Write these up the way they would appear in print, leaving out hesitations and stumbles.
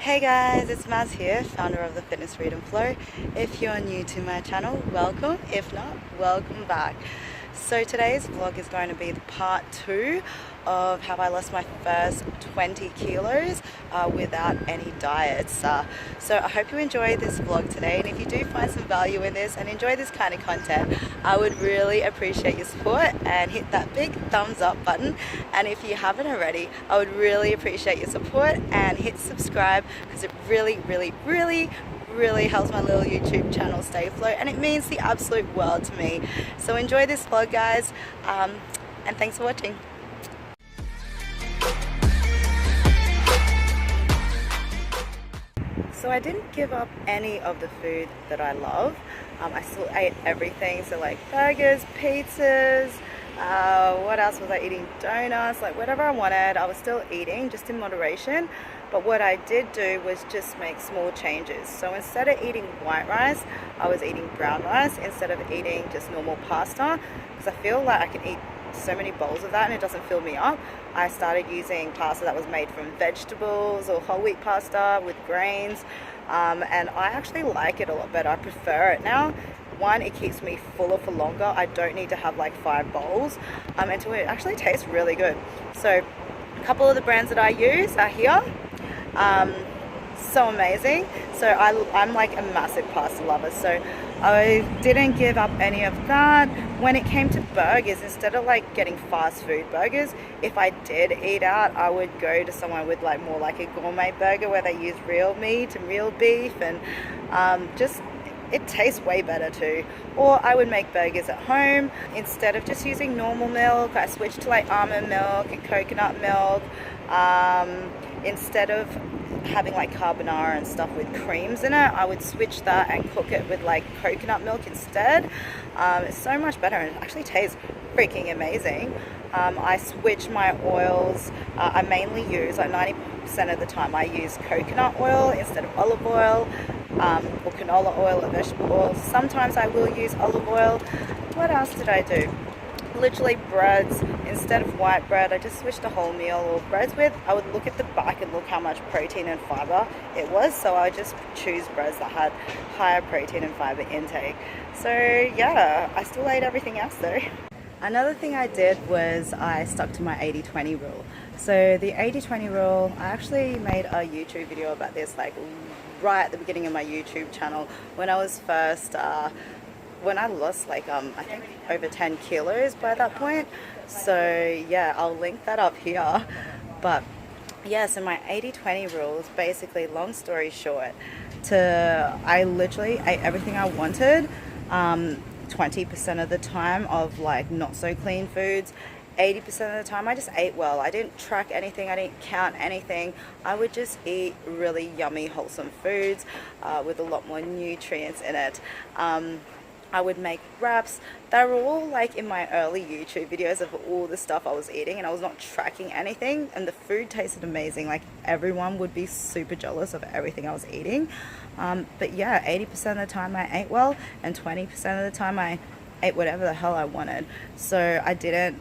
Hey guys, it's Maz here, founder of the Fitness Read and Flow. If you're new to my channel, welcome. If not, welcome back. So today's vlog is going to be the part 2 of how I lost my first 20 kilos without any diets. So I hope you enjoy this vlog today, and if you do find some value in this and enjoy this kind of content, I would really appreciate your support and hit that big thumbs up button. And if you haven't already, I would really appreciate your support and hit subscribe, because it really helps my little YouTube channel stay afloat, and it means the absolute world to me. So enjoy this vlog, guys, and thanks for watching. So I didn't give up any of the food that I love. I still ate everything, so like burgers, pizzas, what else was I eating? Donuts, like whatever I wanted, I was still eating, just in moderation. But what I did do was just make small changes. So instead of eating white rice, I was eating brown rice instead of eating just normal pasta, because I feel like I can eat so many bowls of that and it doesn't fill me up. I started using pasta that was made from vegetables or whole wheat pasta with grains, and I actually like it a lot better. I prefer it now. One, it keeps me fuller for longer. I don't need to have like 5 bowls, and two, it actually tastes really good. So a couple of the brands that I use are here. So amazing. So I'm like a massive pasta lover, so I didn't give up any of that. When it came to burgers, instead of like getting fast food burgers, if I did eat out, I would go to somewhere with like more like a gourmet burger where they use real meat and real beef, and just it tastes way better too. Or I would make burgers at home. Instead of just using normal milk, I switched to like almond milk and coconut milk. Instead of having like carbonara and stuff with creams in it, I would switch that and cook it with like coconut milk instead. It's so much better, and it actually tastes freaking amazing. I switch my oils. I mainly use, like 90% of the time, I use coconut oil instead of olive oil, or canola oil or vegetable oil. Sometimes I will use olive oil. What else did I do? Literally breads. Instead of white bread, I just switched to wholemeal or breads with, I would look at the back and look how much protein and fiber it was, so I would just choose breads that had higher protein and fiber intake. So yeah, I still ate everything else though. Another thing I did was I stuck to my 80-20 rule. So the 80-20 rule, I actually made a YouTube video about this like right at the beginning of my YouTube channel when I was first when I lost like I think over 10 kilos by that point. So yeah, I'll link that up here. But yeah, so my 80-20 rule is basically, long story short, I literally ate everything I wanted 20% of the time of like not so clean foods. 80% of the time I just ate well. I didn't track anything, I didn't count anything. I would just eat really yummy, wholesome foods with a lot more nutrients in it. I would make wraps. They were all like in my early YouTube videos of all the stuff I was eating, and I was not tracking anything, and the food tasted amazing. Like everyone would be super jealous of everything I was eating. But yeah, 80% of the time I ate well, and 20% of the time I ate whatever the hell I wanted. So I didn't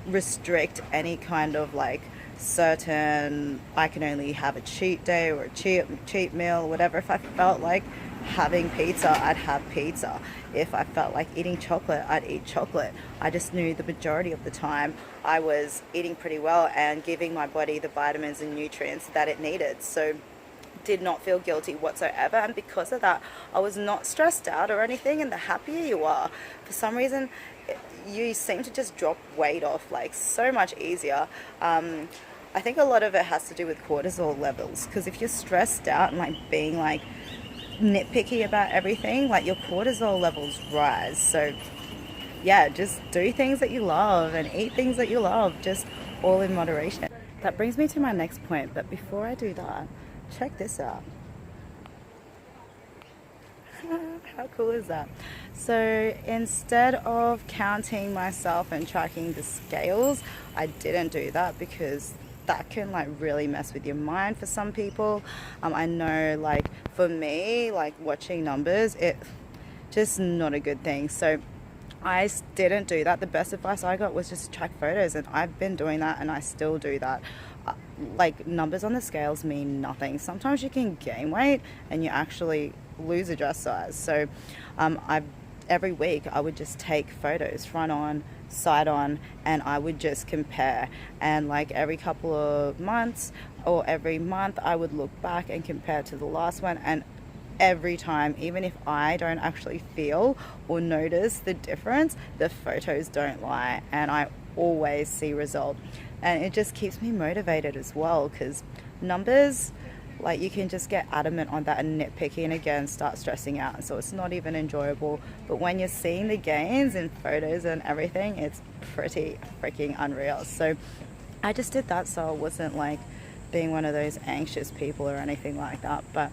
restrict any kind of like certain, I can only have a cheat day or a cheat meal, whatever. If I felt like having pizza, I'd have pizza. If I felt like eating chocolate, I'd eat chocolate. I just knew the majority of the time I was eating pretty well and giving my body the vitamins and nutrients that it needed. So did not feel guilty whatsoever, and because of that I was not stressed out or anything. And the happier you are, for some reason you seem to just drop weight off like so much easier. I think a lot of it has to do with cortisol levels, because if you're stressed out and like being like nitpicky about everything, like your cortisol levels rise. So yeah, just do things that you love and eat things that you love, just all in moderation. That brings me to my next point, but before I do that, check this out. How cool is that? So instead of counting myself and tracking the scales, I didn't do that, because that can like really mess with your mind for some people. I know like for me, like watching numbers, it just not a good thing. So I didn't do that. The best advice I got was just track photos, and I've been doing that and I still do that. like numbers on the scales mean nothing. Sometimes you can gain weight and you actually lose a dress size. So every week I would just take photos, front on, side on, and I would just compare. And like every couple of months or every month I would look back and compare to the last one, and every time, even if I don't actually feel or notice the difference, the photos don't lie, and I always see result. And it just keeps me motivated as well, because numbers, like, you can just get adamant on that and nitpicky, and again start stressing out, so it's not even enjoyable. But when you're seeing the gains in photos and everything, it's pretty freaking unreal. So I just did that, so I wasn't like being one of those anxious people or anything like that, but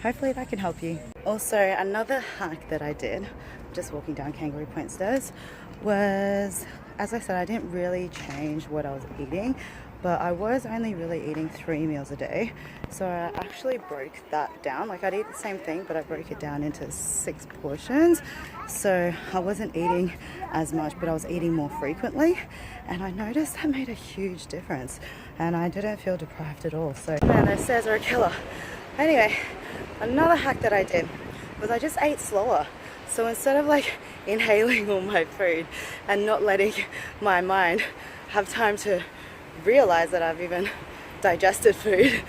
hopefully that can help you. Also, another hack that I did, just walking down Kangaroo Point stairs, was, as I said, I didn't really change what I was eating, but I was only really eating 3 meals a day. So I actually broke that down. Like, I'd eat the same thing, but I broke it down into 6 portions. So I wasn't eating as much, but I was eating more frequently. And I noticed that made a huge difference. And I didn't feel deprived at all. So, man, those stairs are a killer. Anyway, another hack that I did was I just ate slower. So instead of like inhaling all my food and not letting my mind have time to realize that I've even digested food,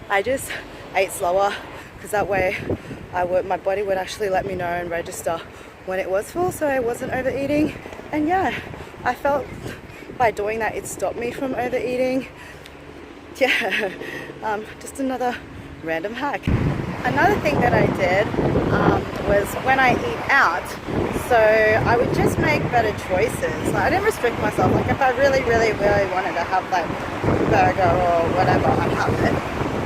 I just ate slower, because that way my body would actually let me know and register when it was full, so I wasn't overeating. And yeah, I felt by doing that it stopped me from overeating. Yeah, just another random hack. Another thing that I did was when I eat out, so I would just make better choices. I didn't restrict myself. Like, if I really wanted to have like burger or whatever, I'd have it.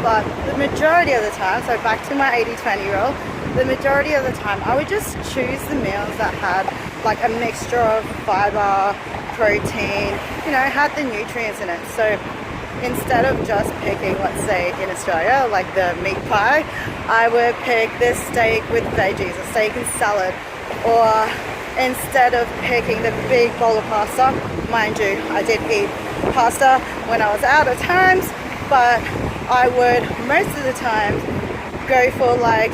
But the majority of the time, so back to my 80-20 rule, the majority of the time I would just choose the meals that had like a mixture of fiber, protein, you know, had the nutrients in it. So instead of just picking, let's say in Australia, like the meat pie, I would pick this steak with veggies, a steak and salad. Or instead of picking the big bowl of pasta, mind you, I did eat pasta when I was out at times, but I would most of the time go for like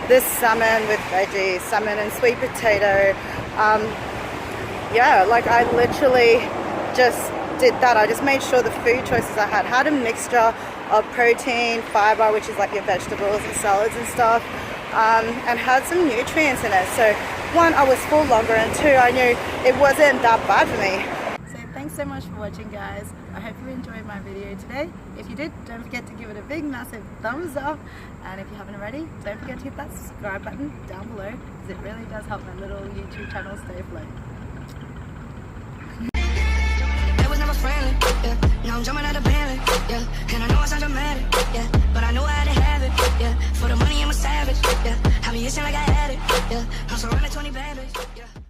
this salmon with veggies, salmon and sweet potato. Yeah, like I literally just did that. I just made sure the food choices I had a mixture of protein, fiber, which is like your vegetables and salads and stuff, and had some nutrients in it. So 1, I was full longer, and 2, I knew it wasn't that bad for me. So thanks so much for watching, guys. I hope you enjoyed my video today. If you did, don't forget to give it a big massive thumbs up, and if you haven't already, don't forget to hit that subscribe button down below, because it really does help my little YouTube channel stay afloat. Friendly, yeah. Now I'm jumping out of Bentley, yeah. And I know I sound dramatic, yeah. But I know I had to have it, yeah. For the money I'm a savage, yeah. I be itching like I had it, yeah. I'm surrounded 20 babies, yeah.